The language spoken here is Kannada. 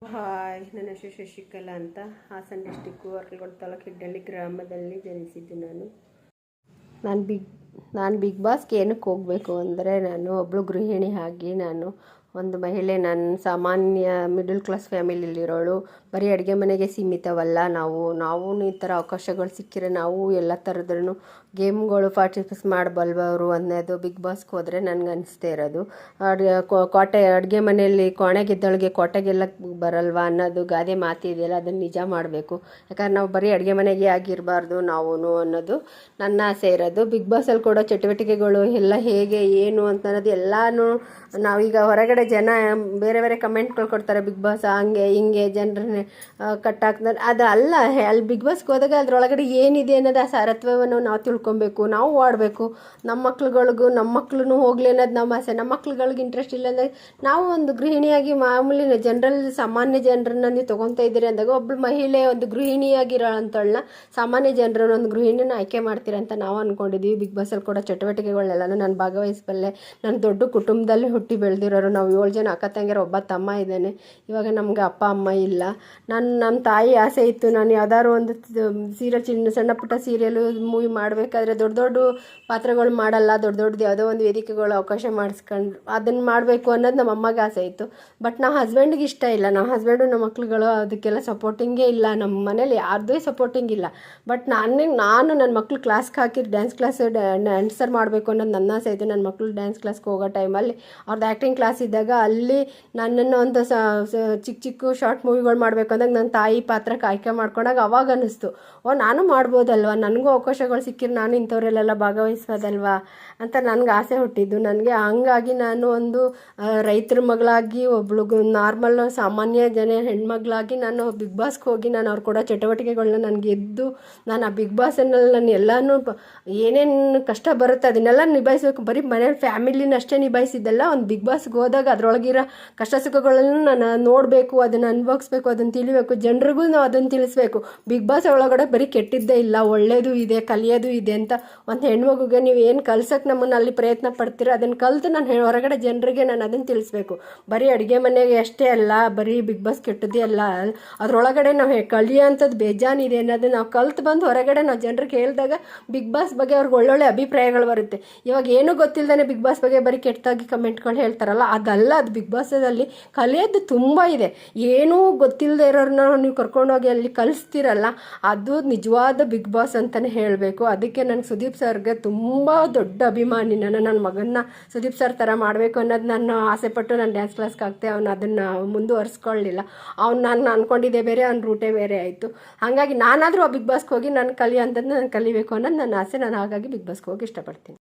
ಹಾಯ್, ನನ್ನ ಹೆಸರು ಶಶಿಕಲಾ ಅಂತ. ಹಾಸನ ಡಿಸ್ಟಿಕ್ಕು ಅರ್ಕಲ್ಗೋಡು ತಾಲೂಕು ಹಿಡ್ಡಳ್ಳಿ ಗ್ರಾಮದಲ್ಲಿ ಜನಿಸಿದ್ದು ನಾನು ಬಿಗ್ ಬಾಸ್ಗೆ ಏನಕ್ಕೆ ಹೋಗಬೇಕು ಅಂದರೆ, ನಾನು ಒಬ್ಬಳು ಗೃಹಿಣಿ ಆಗಿ ನಾನು ಒಂದು ಮಹಿಳೆ. ನಾನು ಸಾಮಾನ್ಯ ಮಿಡಲ್ ಕ್ಲಾಸ್ ಫ್ಯಾಮಿಲಿಲಿರೋಳು. ಬರೀ ಅಡುಗೆ ಮನೆಗೆ ಸೀಮಿತವಲ್ಲ. ನಾವು ಈ ಥರ ಅವಕಾಶಗಳು ಸಿಕ್ಕಿದ್ರೆ ನಾವು ಎಲ್ಲ ಥರದ್ರೂ ಗೇಮ್ಗಳು ಪಾರ್ಟಿಸಿಪೇಟ್ ಮಾಡಬಲ್ವರು ಅನ್ನೋದು ಬಿಗ್ ಬಾಸ್ಗೆ ಹೋದರೆ ನನಗೆ ಅನಿಸ್ತಾ ಇರೋದು. ಅಡುಗೆ ಮನೆಯಲ್ಲಿ ಕೋಣೆ ಗೆದ್ದೊಳಗೆ ಕೋಟೆ ಗೆಲ್ಲಕ್ಕೆ ಬರಲ್ವಾ ಅನ್ನೋದು ಗಾದೆ ಮಾತಿದೆಯಲ್ಲ, ಅದನ್ನು ನಿಜ ಮಾಡಬೇಕು. ಯಾಕಂದ್ರೆ ನಾವು ಬರೀ ಅಡುಗೆ ಮನೆಗೆ ಆಗಿರಬಾರ್ದು ನಾವು ಅನ್ನೋದು ನನ್ನ ಆಸೆ ಇರೋದು. ಬಿಗ್ ಬಾಸಲ್ಲಿ ಕೊಡೋ ಚಟುವಟಿಕೆಗಳು ಎಲ್ಲ ಹೇಗೆ ಏನು ಅಂತ ಅನ್ನೋದು ಎಲ್ಲನೂ ನಾವೀಗ ಹೊರಗಡೆ ಜನ ಬೇರೆ ಬೇರೆ ಕಮೆಂಟ್ಗಳು ಕೊಡ್ತಾರೆ. ಬಿಗ್ ಬಾಸ್ ಹಂಗೆ ಹಿಂಗೆ ಜನರನ್ನೇ ಕಟ್ಟಾಕ್ತಾರೆ. ಅದು ಅಲ್ಲ. ಅಲ್ಲಿ ಬಿಗ್ ಬಾಸ್ಗೆ ಹೋದಾಗ ಅದರೊಳಗಡೆ ಏನಿದೆ ಅನ್ನೋದು ಆ ಸಾರತ್ವವನ್ನು ನಾವು ತಿಳ್ಕೊಬೇಕು, ನಾವು ಆಡಬೇಕು. ನಮ್ಮ ಮಕ್ಳು ಹೋಗಲಿ ಅನ್ನೋದು ನಮ್ಮ ಆಸೆ. ನಮ್ಮ ಮಕ್ಳುಗಳಿಗೆ ಇಂಟ್ರೆಸ್ಟ್ ಇಲ್ಲ ಅಂದರೆ ನಾವು ಒಂದು ಗೃಹಿಣಿಯಾಗಿ ಮಾಮೂಲಿ ಸಾಮಾನ್ಯ ಜನರನ್ನ ನೀವು ತೊಗೊತಾ ಇದ್ದೀರಿ ಅಂದಾಗ, ಒಬ್ಬಳು ಮಹಿಳೆ ಒಂದು ಗೃಹಿಣಿಯಾಗಿರೋ ಅಂಥಳನ್ನ ಸಾಮಾನ್ಯ ಜನರನ್ನ ಒಂದು ಗೃಹಿಣಿನ ಆಯ್ಕೆ ಮಾಡ್ತೀರಿ ಅಂತ ನಾವು ಅಂದ್ಕೊಂಡಿದ್ದೀವಿ. ಬಿಗ್ ಬಾಸಲ್ಲಿ ಕೂಡ ಚಟುವಟಿಕೆಗಳನ್ನೆಲ್ಲನೂ ನಾನು ಭಾಗವಹಿಸಬಲ್ಲೆ. ನಾನು ದೊಡ್ಡ ಕುಟುಂಬದಲ್ಲಿ ಹುಟ್ಟಿ ಬೆಳೆದಿರೋರು. ನಾವು 7 ಜನ ಅಕ್ಕ ತಂಗಿಯರು, ಒಬ್ಬ ತಮ್ಮ ಇದ್ದಾನೆ. ಇವಾಗ ನಮಗೆ ಅಪ್ಪ ಅಮ್ಮ ಇಲ್ಲ. ನಮ್ಮ ತಾಯಿ ಆಸೆ ಇತ್ತು, ನಾನು ಯಾವ್ದಾದ್ರು ಒಂದು ಸಣ್ಣ ಪುಟ್ಟ ಸೀರಿಯಲು ಮೂವಿ ಮಾಡಬೇಕಾದ್ರೆ ದೊಡ್ಡ ಪಾತ್ರಗಳು ಮಾಡಲ್ಲ, ದೊಡ್ಡದು ಯಾವುದೋ ಒಂದು ವೇದಿಕೆಗಳು ಅವಕಾಶ ಮಾಡಿಸ್ಕೊಂಡು ಅದನ್ನು ಮಾಡಬೇಕು ಅನ್ನೋದು ನಮ್ಮ ಅಮ್ಮಗೆ ಆಸೆ ಇತ್ತು. ಬಟ್ ನಾವು ಹಸ್ಬೆಂಡ್ಗೆ ಇಷ್ಟ ಇಲ್ಲ. ನಮ್ಮ ಹಸ್ಬೆಂಡು ನಮ್ಮ ಮಕ್ಳುಗಳು ಅದಕ್ಕೆಲ್ಲ ಸಪೋರ್ಟಿಂಗೇ ಇಲ್ಲ. ನಮ್ಮ ಮನೇಲಿ ಯಾರ್ದೂ ಸಪೋರ್ಟಿಂಗ್ ಇಲ್ಲ. ಬಟ್ ನಾನು ನನ್ನ ಮಕ್ಳು ಕ್ಲಾಸ್ಗೆ ಹಾಕಿ ಡ್ಯಾನ್ಸ್ ಕ್ಲಾಸ್ ಡ್ಯಾನ್ಸರ್ ಮಾಡಬೇಕು ಅನ್ನೋದು ನನ್ನ ಆಸೆ ಇತ್ತು. ನನ್ನ ಮಕ್ಳು ಡ್ಯಾನ್ಸ್ ಕ್ಲಾಸ್ಗೆ ಹೋಗೋ ಟೈಮಲ್ಲಿ ಅವ್ರದ್ದು ಆ್ಯಕ್ಟಿಂಗ್ ಕ್ಲಾಸ್ ಇದ್ದಾಗ ಅಲ್ಲಿ ನನ್ನನ್ನು ಒಂದು ಚಿಕ್ಕ ಶಾರ್ಟ್ ಮೂವಿಗಳು ಮಾಡಬೇಕು ಅಂದಾಗ ನನ್ನ ತಾಯಿ ಪಾತ್ರಕ್ಕೆ ಆಯ್ಕೆ ಮಾಡ್ಕೊಂಡಾಗ ಅವಾಗ ಅನ್ನಿಸ್ತು, ನಾನು ಮಾಡ್ಬೋದಲ್ವ, ನನಗೂ ಅವಕಾಶಗಳು ಸಿಕ್ಕಿದ್ರೆ ನಾನು ಇಂಥವ್ರಲ್ಲೆಲ್ಲ ಭಾಗವಹಿಸ್ಬೋದಲ್ವಾ ಅಂತ ನನಗೆ ಆಸೆ ಹುಟ್ಟಿದ್ದು. ನನಗೆ ಹಂಗಾಗಿ ನಾನು ಒಂದು ರೈತರ ಮಗಳಾಗಿ, ಒಬ್ಳು ನಾರ್ಮಲ್ ಸಾಮಾನ್ಯ ಹೆಣ್ಮಗಳಾಗಿ ನಾನು ಬಿಗ್ ಬಾಸ್ಗೆ ಹೋಗಿ ನಾನು ಅವ್ರು ಕೊಡೋ ಚಟುವಟಿಕೆಗಳನ್ನ ನನಗೆ ನಾನು ಆ ಬಿಗ್ ಬಾಸನ್ನಲ್ಲಿ ನಾನು ಎಲ್ಲನೂ ಏನೇನು ಕಷ್ಟ ಬರುತ್ತೆ ಅದನ್ನೆಲ್ಲ ನಿಭಾಯಿಸಬೇಕು. ಬರೀ ಮನೇಲಿ ಫ್ಯಾಮಿಲಿನ ಅಷ್ಟೇ ನಿಭಾಯಿಸಿದ್ದಲ್ಲ, ಒಂದು ಬಿಗ್ ಬಾಸ್ಗೆ ಹೋದಾಗ ಅದರೊಳಗಿರೋ ಕಷ್ಟ ಸುಖಗಳನ್ನು ನಾನು ನೋಡಬೇಕು, ಅದನ್ನು ಅನುಭವಿಸ್ಬೇಕು, ಅದನ್ನು ತಿಳಿಬೇಕು, ಜನರಿಗೂ ನಾವು ಅದನ್ನು ತಿಳಿಸ್ಬೇಕು. ಬಿಗ್ ಬಾಸ್ ಒಳಗಡೆ ಬರೀ ಕೆಟ್ಟಿದ್ದೇ ಇಲ್ಲ, ಒಳ್ಳೆಯದು ಇದೆ, ಕಲಿಯೋದು ಇದೆ ಅಂತ. ಒಂದು ಹೆಣ್ಮಗುಗೆ ನೀವು ಏನು ಕಲ್ಸೋಕ್ಕೆ ನಮ್ಮನ್ನು ಅಲ್ಲಿ ಪ್ರಯತ್ನ ಪಡ್ತೀರೋ ಅದನ್ನು ಕಲಿತು ನಾನು ಹೊರಗಡೆ ಜನರಿಗೆ ನಾನು ಅದನ್ನು ತಿಳಿಸ್ಬೇಕು. ಬರೀ ಅಡುಗೆ ಮನೆಗೆ ಅಷ್ಟೇ ಅಲ್ಲ, ಬರೀ ಬಿಗ್ ಬಾಸ್ ಕೆಟ್ಟದ್ದೇ ಅಲ್ಲ, ಅದರೊಳಗಡೆ ನಾವು ಕಲಿಯೋಂಥದ್ದು ಬೇಜಾನಿದೆ ಅನ್ನೋದು ನಾವು ಕಲ್ತು ಬಂದು ಹೊರಗಡೆ ನಾವು ಜನರಿಗೆ ಹೇಳಿದಾಗ ಬಿಗ್ ಬಾಸ್ ಬಗ್ಗೆ ಅವ್ರಿಗೆ ಒಳ್ಳೊಳ್ಳೆ ಅಭಿಪ್ರಾಯಗಳು ಬರುತ್ತೆ. ಇವಾಗ ಏನೂ ಗೊತ್ತಿಲ್ಲದೇ ಬಿಗ್ ಬಾಸ್ ಬಗ್ಗೆ ಬರೀ ಕೆಟ್ಟದಾಗಿ ಕಮೆಂಟ್ಗಳು ಹೇಳ್ತಾರಲ್ಲ, ಅದಲ್ಲ. ಅದು ಬಿಗ್ ಬಾಸಲ್ಲಿ ಕಲಿಯೋದು ತುಂಬ ಇದೆ. ಏನೂ ಗೊತ್ತಿಲ್ಲದೆ ಇರೋರನ್ನ ನೀವು ಕರ್ಕೊಂಡೋಗಿ ಅಲ್ಲಿ ಕಲಿಸ್ತೀರಲ್ಲ, ಅದು ನಿಜವಾದ ಬಿಗ್ ಬಾಸ್ ಅಂತಲೇ ಹೇಳಬೇಕು. ಅದಕ್ಕೆ ನನಗೆ ಸುದೀಪ್ ಸರ್ಗೆ ತುಂಬ ದೊಡ್ಡ ಅಭಿಮಾನಿ. ನನ್ನ ಮಗನ್ನ ಸುದೀಪ್ ಸರ್ ಥರ ಮಾಡಬೇಕು ಅನ್ನೋದು ನಾನು ಆಸೆಪಟ್ಟು ನಾನು ಡ್ಯಾನ್ಸ್ ಕ್ಲಾಸ್ಗೆ ಹಾಕ್ತೆ. ಅವನು ಅದನ್ನು ಮುಂದುವರಿಸ್ಕೊಳ್ಳಿಲ್ಲ. ನಾನು ಅಂದ್ಕೊಂಡಿದ್ದೆ ಬೇರೆ, ಅವ್ನ ರೂಟೇ ಬೇರೆ ಆಯಿತು. ಹಾಗಾಗಿ ನಾನಾದರೂ ಆ ಬಿಗ್ ಬಾಸ್ಗೆ ಹೋಗಿ ನಾನು ಕಲಿಯೋಂಥದ್ದು ನಾನು ಕಲಿಬೇಕು ಅನ್ನೋದು ನನ್ನ ಆಸೆ. ನಾನು ಹಾಗಾಗಿ ಬಿಗ್ ಬಾಸ್ಗೆ ಹೋಗಿ ಇಷ್ಟಪಡ್ತೀನಿ.